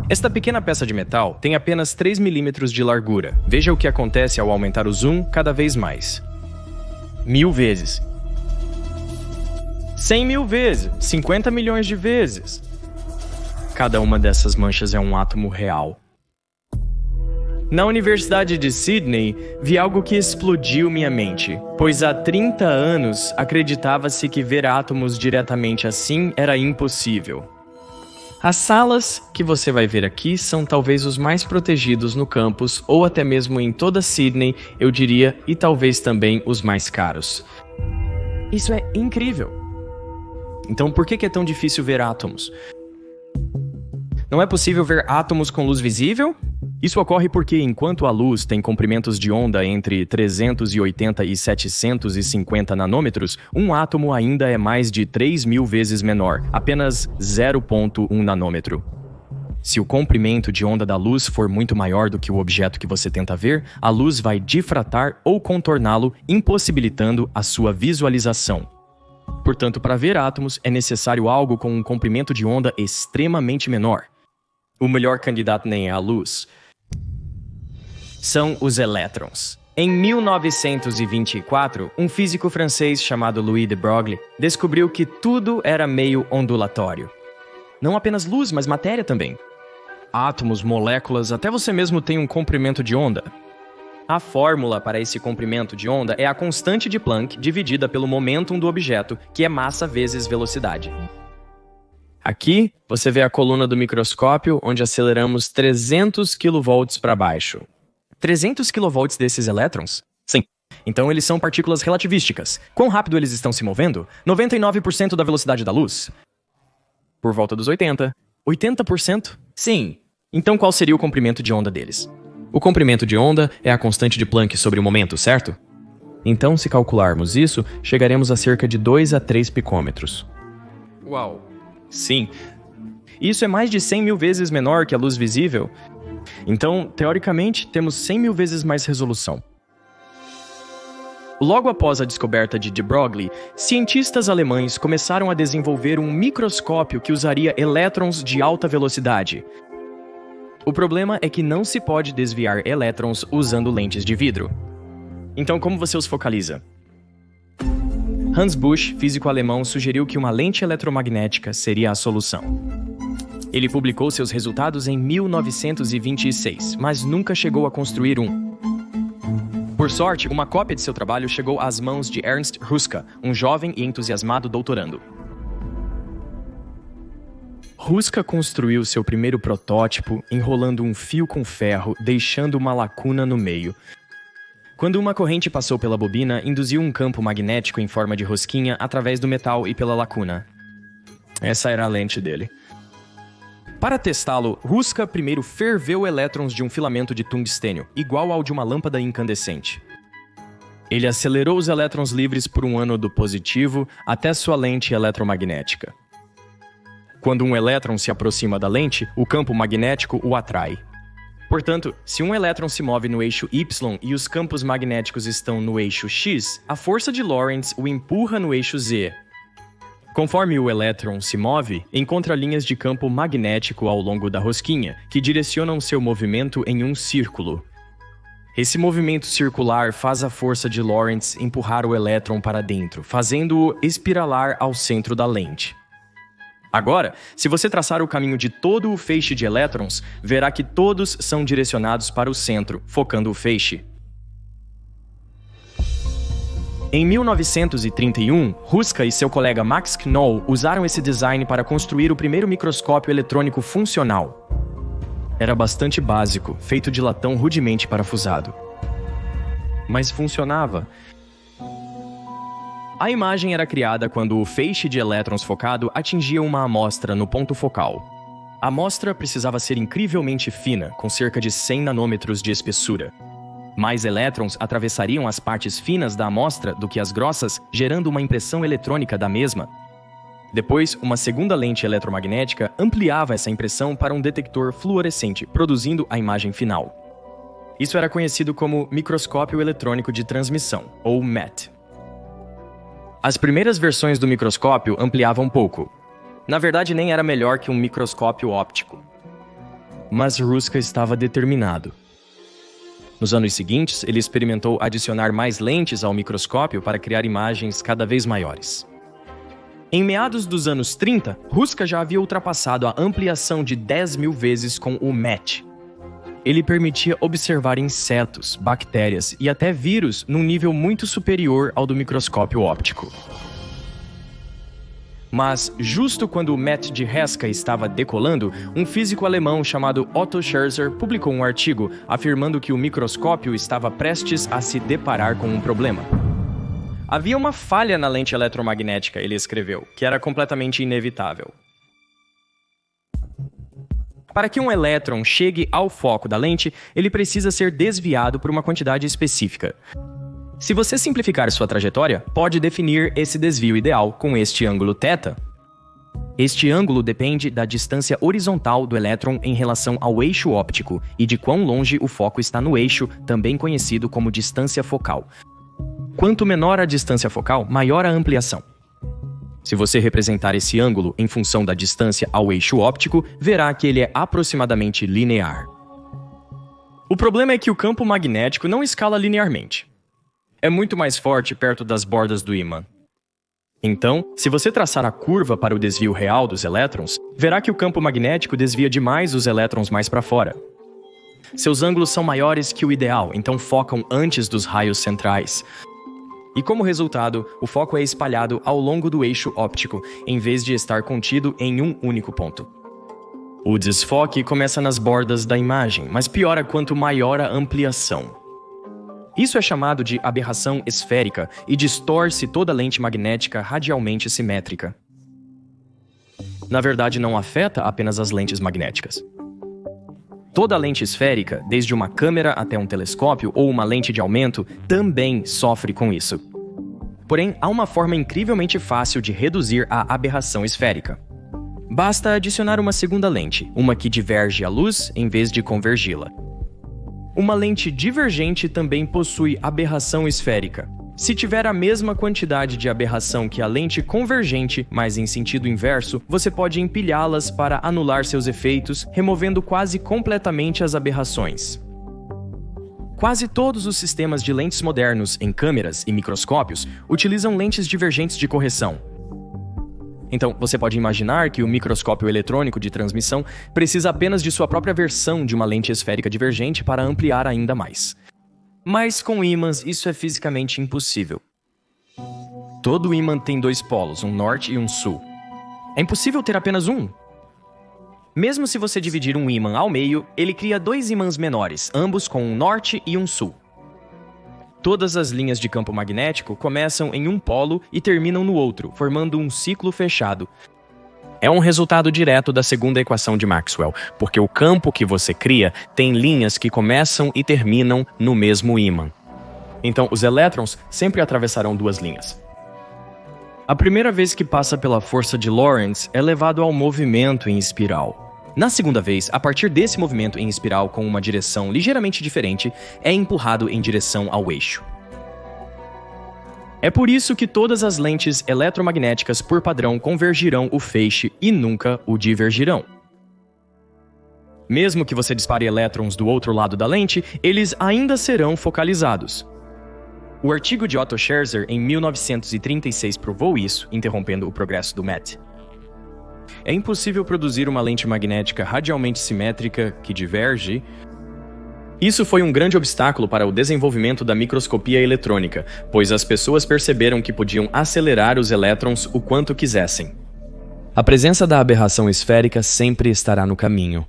Esta pequena peça de metal tem apenas 3 milímetros de largura. Veja o que acontece ao aumentar o zoom cada vez mais. 1000 vezes. 100 mil vezes. 50 milhões de vezes. Cada uma dessas manchas é um átomo real. Na Universidade de Sydney, vi algo que explodiu minha mente, pois há 30 anos acreditava-se que ver átomos diretamente assim era impossível. As salas que você vai ver aqui são talvez os mais protegidos no campus, ou até mesmo em toda Sydney, eu diria, e talvez também os mais caros. Isso é incrível! Então por que é tão difícil ver átomos? Não é possível ver átomos com luz visível? Isso ocorre porque, enquanto a luz tem comprimentos de onda entre 380 e 750 nanômetros, um átomo ainda é mais de 3.000 vezes menor, apenas 0,1 nanômetro. Se o comprimento de onda da luz for muito maior do que o objeto que você tenta ver, a luz vai difratar ou contorná-lo, impossibilitando a sua visualização. Portanto, para ver átomos, é necessário algo com um comprimento de onda extremamente menor. O melhor candidato nem é a luz. São os elétrons. Em 1924, um físico francês chamado Louis de Broglie descobriu que tudo era meio ondulatório. Não apenas luz, mas matéria também. Átomos, moléculas, até você mesmo tem um comprimento de onda. A fórmula para esse comprimento de onda é a constante de Planck dividida pelo momentum do objeto, que é massa vezes velocidade. Aqui, você vê a coluna do microscópio, onde aceleramos 300 kV para baixo. 300 kV desses elétrons? Sim. Então eles são partículas relativísticas. Quão rápido eles estão se movendo? 99% da velocidade da luz. Por volta dos 80. 80%? Sim. Então qual seria o comprimento de onda deles? O comprimento de onda é a constante de Planck sobre o momento, certo? Então, se calcularmos isso, chegaremos a cerca de 2 a 3 picômetros. Uau! Sim. Isso é mais de 100 mil vezes menor que a luz visível. Então, teoricamente, temos 100 mil vezes mais resolução. Logo após a descoberta de de Broglie, cientistas alemães começaram a desenvolver um microscópio que usaria elétrons de alta velocidade. O problema é que não se pode desviar elétrons usando lentes de vidro. Então, como você os focaliza? Hans Busch, físico alemão, sugeriu que uma lente eletromagnética seria a solução. Ele publicou seus resultados em 1926, mas nunca chegou a construir um. Por sorte, uma cópia de seu trabalho chegou às mãos de Ernst Ruska, um jovem e entusiasmado doutorando. Ruska construiu seu primeiro protótipo enrolando um fio com ferro, deixando uma lacuna no meio. Quando uma corrente passou pela bobina, induziu um campo magnético em forma de rosquinha através do metal e pela lacuna. Essa era a lente dele. Para testá-lo, Ruska primeiro ferveu elétrons de um filamento de tungstênio, igual ao de uma lâmpada incandescente. Ele acelerou os elétrons livres por um ânodo positivo até sua lente eletromagnética. Quando um elétron se aproxima da lente, o campo magnético o atrai. Portanto, se um elétron se move no eixo Y e os campos magnéticos estão no eixo X, a força de Lorentz o empurra no eixo Z. Conforme o elétron se move, encontra linhas de campo magnético ao longo da rosquinha, que direcionam seu movimento em um círculo. Esse movimento circular faz a força de Lorentz empurrar o elétron para dentro, fazendo-o espiralar ao centro da lente. Agora, se você traçar o caminho de todo o feixe de elétrons, verá que todos são direcionados para o centro, focando o feixe. Em 1931, Ruska e seu colega Max Knoll usaram esse design para construir o primeiro microscópio eletrônico funcional. Era bastante básico, feito de latão rudemente parafusado. Mas funcionava. A imagem era criada quando o feixe de elétrons focado atingia uma amostra no ponto focal. A amostra precisava ser incrivelmente fina, com cerca de 100 nanômetros de espessura. Mais elétrons atravessariam as partes finas da amostra do que as grossas, gerando uma impressão eletrônica da mesma. Depois, uma segunda lente eletromagnética ampliava essa impressão para um detector fluorescente, produzindo a imagem final. Isso era conhecido como microscópio eletrônico de transmissão, ou MET. As primeiras versões do microscópio ampliavam pouco. Na verdade, nem era melhor que um microscópio óptico. mas Ruska estava determinado. Nos anos seguintes, ele experimentou adicionar mais lentes ao microscópio para criar imagens cada vez maiores. Em meados dos anos 30, Ruska já havia ultrapassado a ampliação de 10.000 vezes com o MET. Ele permitia observar insetos, bactérias e até vírus num nível muito superior ao do microscópio óptico. Mas, justo quando o MET de Heska estava decolando, um físico alemão chamado Otto Scherzer publicou um artigo afirmando que o microscópio estava prestes a se deparar com um problema. Havia uma falha na lente eletromagnética, ele escreveu, que era completamente inevitável. Para que um elétron chegue ao foco da lente, ele precisa ser desviado por uma quantidade específica. Se você simplificar sua trajetória, pode definir esse desvio ideal com este ângulo θ. Este ângulo depende da distância horizontal do elétron em relação ao eixo óptico e de quão longe o foco está no eixo, também conhecido como distância focal. Quanto menor a distância focal, maior a ampliação. Se você representar esse ângulo em função da distância ao eixo óptico, verá que ele é aproximadamente linear. O problema é que o campo magnético não escala linearmente. É muito mais forte perto das bordas do ímã. Então, se você traçar a curva para o desvio real dos elétrons, verá que o campo magnético desvia demais os elétrons mais para fora. Seus ângulos são maiores que o ideal, então focam antes dos raios centrais. E como resultado, o foco é espalhado ao longo do eixo óptico, em vez de estar contido em um único ponto. O desfoque começa nas bordas da imagem, mas piora quanto maior a ampliação. Isso é chamado de aberração esférica e distorce toda lente magnética radialmente simétrica. Na verdade, não afeta apenas as lentes magnéticas. Toda lente esférica, desde uma câmera até um telescópio ou uma lente de aumento, também sofre com isso. Porém, há uma forma incrivelmente fácil de reduzir a aberração esférica. Basta adicionar uma segunda lente, uma que diverge a luz em vez de convergi-la. Uma lente divergente também possui aberração esférica. Se tiver a mesma quantidade de aberração que a lente convergente, mas em sentido inverso, você pode empilhá-las para anular seus efeitos, removendo quase completamente as aberrações. Quase todos os sistemas de lentes modernos em câmeras e microscópios utilizam lentes divergentes de correção. Então, você pode imaginar que o microscópio eletrônico de transmissão precisa apenas de sua própria versão de uma lente esférica divergente para ampliar ainda mais. Mas com ímãs, isso é fisicamente impossível. Todo ímã tem dois polos, um norte e um sul. É impossível ter apenas um. Mesmo se você dividir um ímã ao meio, ele cria dois ímãs menores, ambos com um norte e um sul. Todas as linhas de campo magnético começam em um polo e terminam no outro, formando um ciclo fechado. É um resultado direto da segunda equação de Maxwell, porque o campo que você cria tem linhas que começam e terminam no mesmo ímã. Então, os elétrons sempre atravessarão duas linhas. A primeira vez que passa pela força de Lorentz é levado ao movimento em espiral. Na segunda vez, a partir desse movimento em espiral com uma direção ligeiramente diferente, é empurrado em direção ao eixo. É por isso que todas as lentes eletromagnéticas por padrão convergirão o feixe e nunca o divergirão. Mesmo que você dispare elétrons do outro lado da lente, eles ainda serão focalizados. O artigo de Otto Scherzer em 1936 provou isso, interrompendo o progresso do MET. É impossível produzir uma lente magnética radialmente simétrica que diverge. Isso foi um grande obstáculo para o desenvolvimento da microscopia eletrônica, pois as pessoas perceberam que podiam acelerar os elétrons o quanto quisessem. A presença da aberração esférica sempre estará no caminho.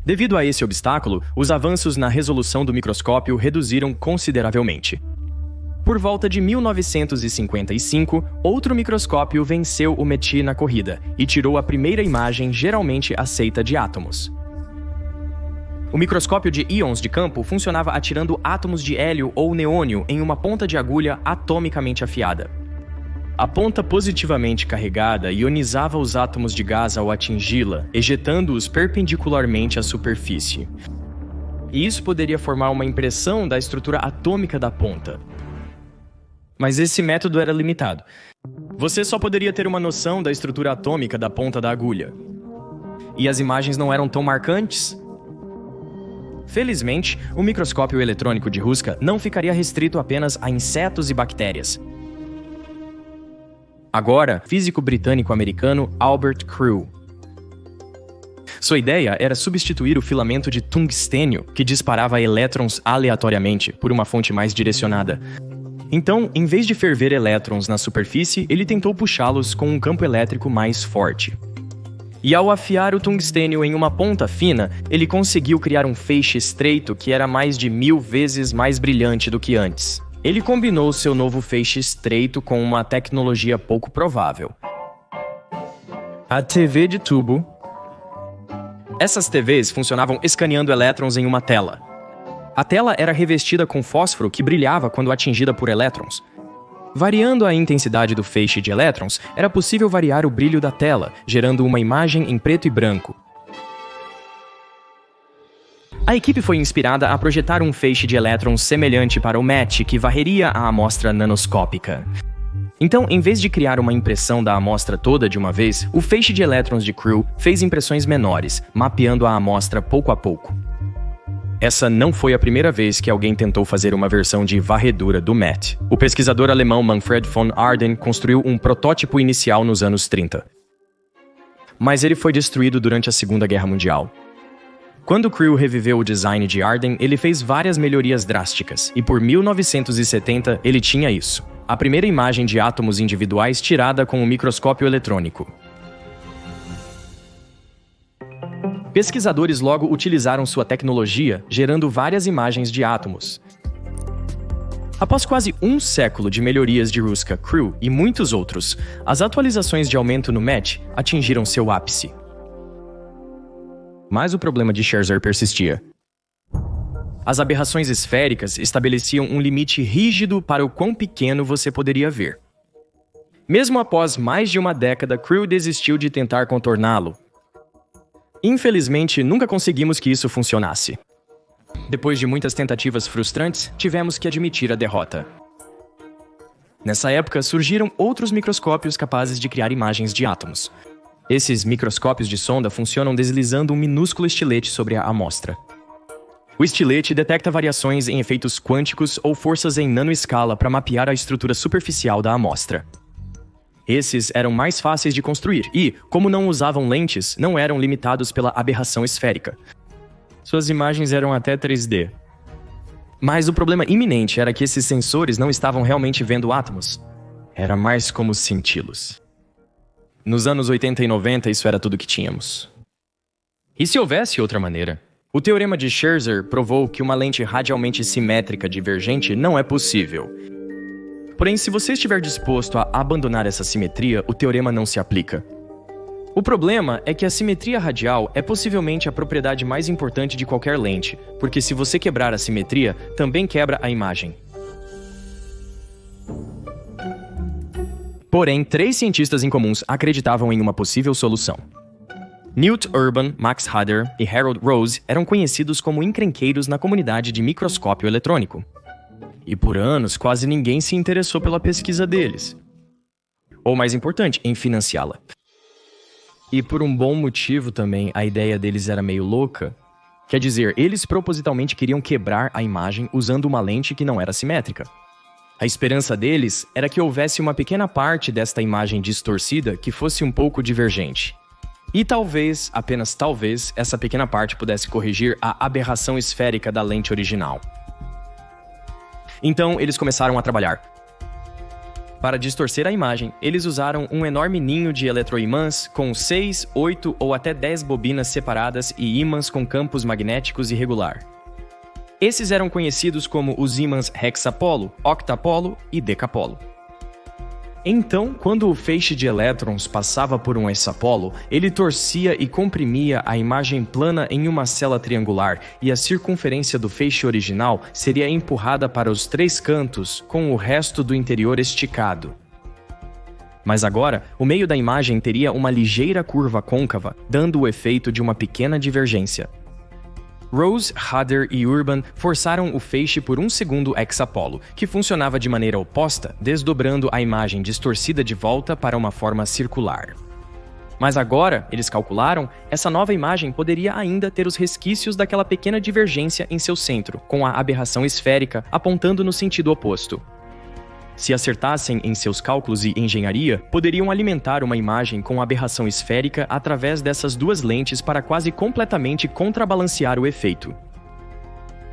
Devido a esse obstáculo, os avanços na resolução do microscópio reduziram consideravelmente. Por volta de 1955, outro microscópio venceu o MET na corrida e tirou a primeira imagem geralmente aceita de átomos. O microscópio de íons de campo funcionava atirando átomos de hélio ou neônio em uma ponta de agulha atomicamente afiada. A ponta positivamente carregada ionizava os átomos de gás ao atingi-la, ejetando-os perpendicularmente à superfície. E isso poderia formar uma impressão da estrutura atômica da ponta. Mas esse método era limitado. Você só poderia ter uma noção da estrutura atômica da ponta da agulha. e as imagens não eram tão marcantes? Felizmente, o microscópio eletrônico de Ruska não ficaria restrito apenas a insetos e bactérias. Agora, físico britânico-americano Albert Crew. Sua ideia era substituir o filamento de tungstênio, que disparava elétrons aleatoriamente, por uma fonte mais direcionada. Então, em vez de ferver elétrons na superfície, ele tentou puxá-los com um campo elétrico mais forte. E ao afiar o tungstênio em uma ponta fina, ele conseguiu criar um feixe estreito que era mais de 1000 vezes mais brilhante do que antes. Ele combinou seu novo feixe estreito com uma tecnologia pouco provável: a TV de tubo. Essas TVs funcionavam escaneando elétrons em uma tela. A tela era revestida com fósforo que brilhava quando atingida por elétrons. Variando a intensidade do feixe de elétrons, era possível variar o brilho da tela, gerando uma imagem em preto e branco. A equipe foi inspirada a projetar um feixe de elétrons semelhante para o MET, que varreria a amostra nanoscópica. Então, em vez de criar uma impressão da amostra toda de uma vez, o feixe de elétrons de Crew fez impressões menores, mapeando a amostra pouco a pouco. Essa não foi a primeira vez que alguém tentou fazer uma versão de varredura do MET. O pesquisador alemão Manfred von Arden construiu um protótipo inicial nos anos 30. Mas ele foi destruído durante a Segunda Guerra Mundial. Quando Crew reviveu o design de Arden, ele fez várias melhorias drásticas, e por 1970 ele tinha isso: a primeira imagem de átomos individuais tirada com um microscópio eletrônico. Pesquisadores logo utilizaram sua tecnologia, gerando várias imagens de átomos. Após quase um século de melhorias de Ruska, Crew e muitos outros, as atualizações de aumento no MET atingiram seu ápice. Mas o problema de Scherzer persistia. As aberrações esféricas estabeleciam um limite rígido para o quão pequeno você poderia ver. Mesmo após mais de uma década, Crew desistiu de tentar contorná-lo. Infelizmente, nunca conseguimos que isso funcionasse. Depois de muitas tentativas frustrantes, tivemos que admitir a derrota. Nessa época, surgiram outros microscópios capazes de criar imagens de átomos. Esses microscópios de sonda funcionam deslizando um minúsculo estilete sobre a amostra. O estilete detecta variações em efeitos quânticos ou forças em nanoescala para mapear a estrutura superficial da amostra. Esses eram mais fáceis de construir e, como não usavam lentes, não eram limitados pela aberração esférica. Suas imagens eram até 3D. Mas o problema iminente era que esses sensores não estavam realmente vendo átomos. Era mais como senti-los. Nos anos 80 e 90, isso era tudo que tínhamos. E se houvesse outra maneira? O teorema de Scherzer provou que uma lente radialmente simétrica divergente não é possível. Porém, se você estiver disposto a abandonar essa simetria, o teorema não se aplica. O problema é que a simetria radial é possivelmente a propriedade mais importante de qualquer lente, porque se você quebrar a simetria, também quebra a imagem. Porém, 3 cientistas incomuns acreditavam em uma possível solução. Newt Urban, Max Hadder e Harold Rose eram conhecidos como encrenqueiros na comunidade de microscópio eletrônico. E por anos, quase ninguém se interessou pela pesquisa deles. Ou mais importante, em financiá-la. E por um bom motivo também, a ideia deles era meio louca. Quer dizer, eles propositalmente queriam quebrar a imagem usando uma lente que não era simétrica. A esperança deles era que houvesse uma pequena parte desta imagem distorcida que fosse um pouco divergente. E talvez, apenas talvez, essa pequena parte pudesse corrigir a aberração esférica da lente original. Então, eles começaram a trabalhar. Para distorcer a imagem, eles usaram um enorme ninho de eletroimãs com 6, 8 ou até 10 bobinas separadas e ímãs com campos magnéticos irregular. Esses eram conhecidos como os ímãs hexapolo, octapolo e decapolo. Então, quando o feixe de elétrons passava por um hexapolo, ele torcia e comprimia a imagem plana em uma cela triangular e a circunferência do feixe original seria empurrada para os 3 cantos, com o resto do interior esticado. Mas agora, o meio da imagem teria uma ligeira curva côncava, dando o efeito de uma pequena divergência. Rose, Hadder e Urban forçaram o feixe por um segundo hexapolo, que funcionava de maneira oposta, desdobrando a imagem distorcida de volta para uma forma circular. Mas agora, eles calcularam, essa nova imagem poderia ainda ter os resquícios daquela pequena divergência em seu centro, com a aberração esférica apontando no sentido oposto. Se acertassem em seus cálculos e engenharia, poderiam alimentar uma imagem com aberração esférica através dessas duas lentes para quase completamente contrabalancear o efeito.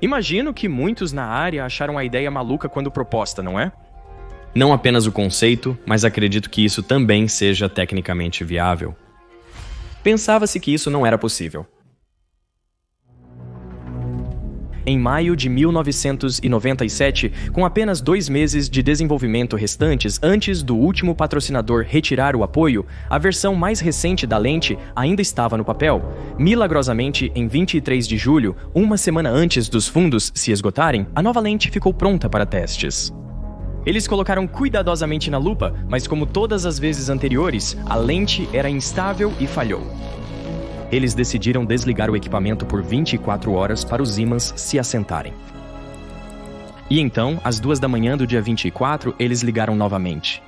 Imagino que muitos na área acharam a ideia maluca quando proposta, não é? Não apenas o conceito, mas acredito que isso também seja tecnicamente viável. Pensava-se que isso não era possível. Em maio de 1997, com apenas 2 meses de desenvolvimento restantes antes do último patrocinador retirar o apoio, a versão mais recente da lente ainda estava no papel. Milagrosamente, em 23 de julho, uma semana antes dos fundos se esgotarem, a nova lente ficou pronta para testes. Eles colocaram cuidadosamente na lupa, mas como todas as vezes anteriores, a lente era instável e falhou. Eles decidiram desligar o equipamento por 24 horas para os ímãs se assentarem. E então, às 2 da manhã do dia 24, eles ligaram novamente.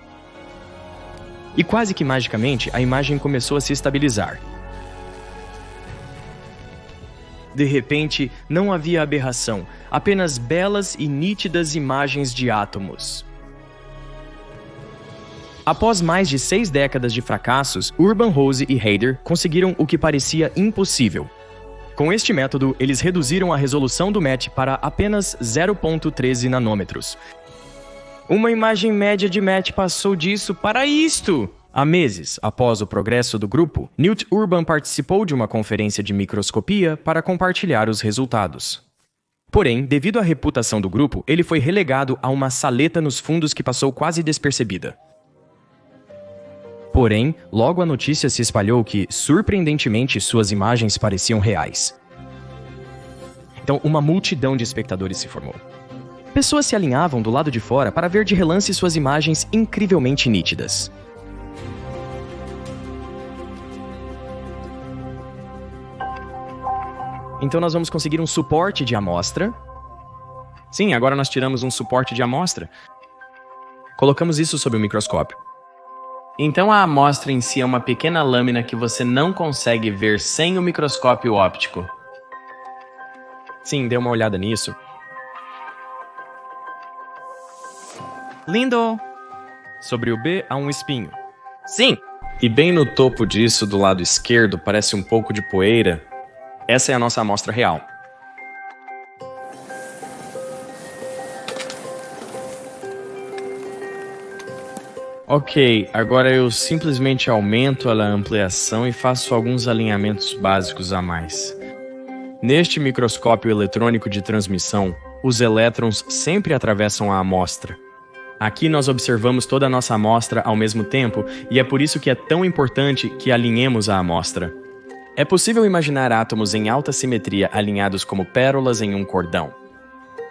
E quase que magicamente, a imagem começou a se estabilizar. De repente, não havia aberração, apenas belas e nítidas imagens de átomos. Após mais de 6 décadas de fracassos, Urban, Rose e Haider conseguiram o que parecia impossível. Com este método, eles reduziram a resolução do MET para apenas 0,13 nanômetros. Uma imagem média de MET passou disso para isto! Há meses, após o progresso do grupo, Newt Urban participou de uma conferência de microscopia para compartilhar os resultados. Porém, devido à reputação do grupo, ele foi relegado a uma saleta nos fundos que passou quase despercebida. Porém, logo a notícia se espalhou que, surpreendentemente, suas imagens pareciam reais. Então, uma multidão de espectadores se formou. Pessoas se alinhavam do lado de fora para ver de relance suas imagens incrivelmente nítidas. Então nós vamos conseguir um suporte de amostra. Sim, agora nós tiramos um suporte de amostra. Colocamos isso sob o microscópio. Então a amostra em si é uma pequena lâmina que você não consegue ver sem o microscópio óptico. Sim, dê uma olhada nisso. Lindo! Sobre o B há um espinho. Sim! E bem no topo disso, do lado esquerdo, parece um pouco de poeira. Essa é a nossa amostra real. Ok, agora eu simplesmente aumento a ampliação e faço alguns alinhamentos básicos a mais. Neste microscópio eletrônico de transmissão, os elétrons sempre atravessam a amostra. Aqui nós observamos toda a nossa amostra ao mesmo tempo e é por isso que é tão importante que alinhemos a amostra. É possível imaginar átomos em alta simetria alinhados como pérolas em um cordão.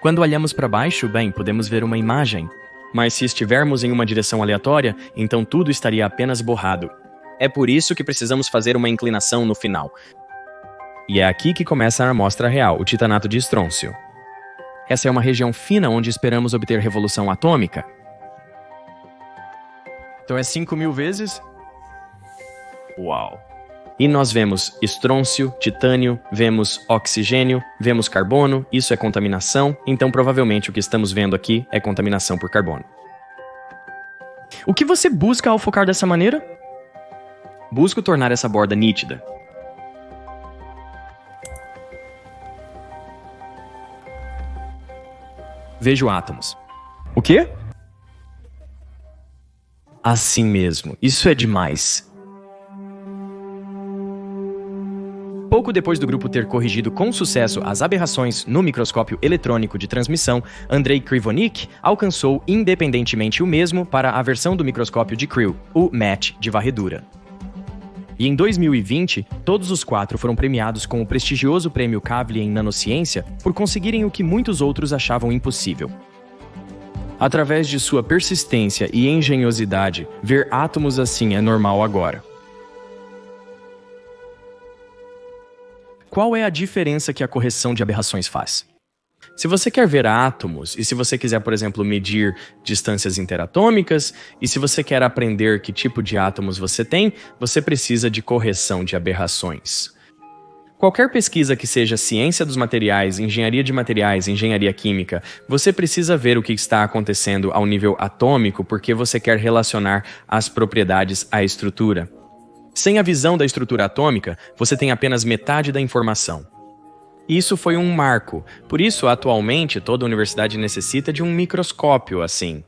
Quando olhamos para baixo, bem, podemos ver uma imagem. Mas se estivermos em uma direção aleatória, então tudo estaria apenas borrado. É por isso que precisamos fazer uma inclinação no final. E é aqui que começa a amostra real, o titanato de estrôncio. Essa é uma região fina onde esperamos obter revolução atômica. Então é 5.000 vezes? Uau! E nós vemos estrôncio, titânio, vemos oxigênio, vemos carbono, isso é contaminação, então provavelmente o que estamos vendo aqui é contaminação por carbono. O que você busca ao focar dessa maneira? Busco tornar essa borda nítida. Vejo átomos. O quê? Assim mesmo, isso é demais. Pouco depois do grupo ter corrigido com sucesso as aberrações no microscópio eletrônico de transmissão, Andrei Krivonik alcançou independentemente o mesmo para a versão do microscópio de Krill, o MET de varredura. E em 2020, todos os 4 foram premiados com o prestigioso prêmio Kavli em nanociência por conseguirem o que muitos outros achavam impossível. Através de sua persistência e engenhosidade, ver átomos assim é normal agora. Qual é a diferença que a correção de aberrações faz? Se você quer ver átomos, e se você quiser, por exemplo, medir distâncias interatômicas, e se você quer aprender que tipo de átomos você tem, você precisa de correção de aberrações. Qualquer pesquisa que seja ciência dos materiais, engenharia de materiais, engenharia química, você precisa ver o que está acontecendo ao nível atômico porque você quer relacionar as propriedades à estrutura. Sem a visão da estrutura atômica, você tem apenas metade da informação. Isso foi um marco, por isso, atualmente, toda universidade necessita de um microscópio assim.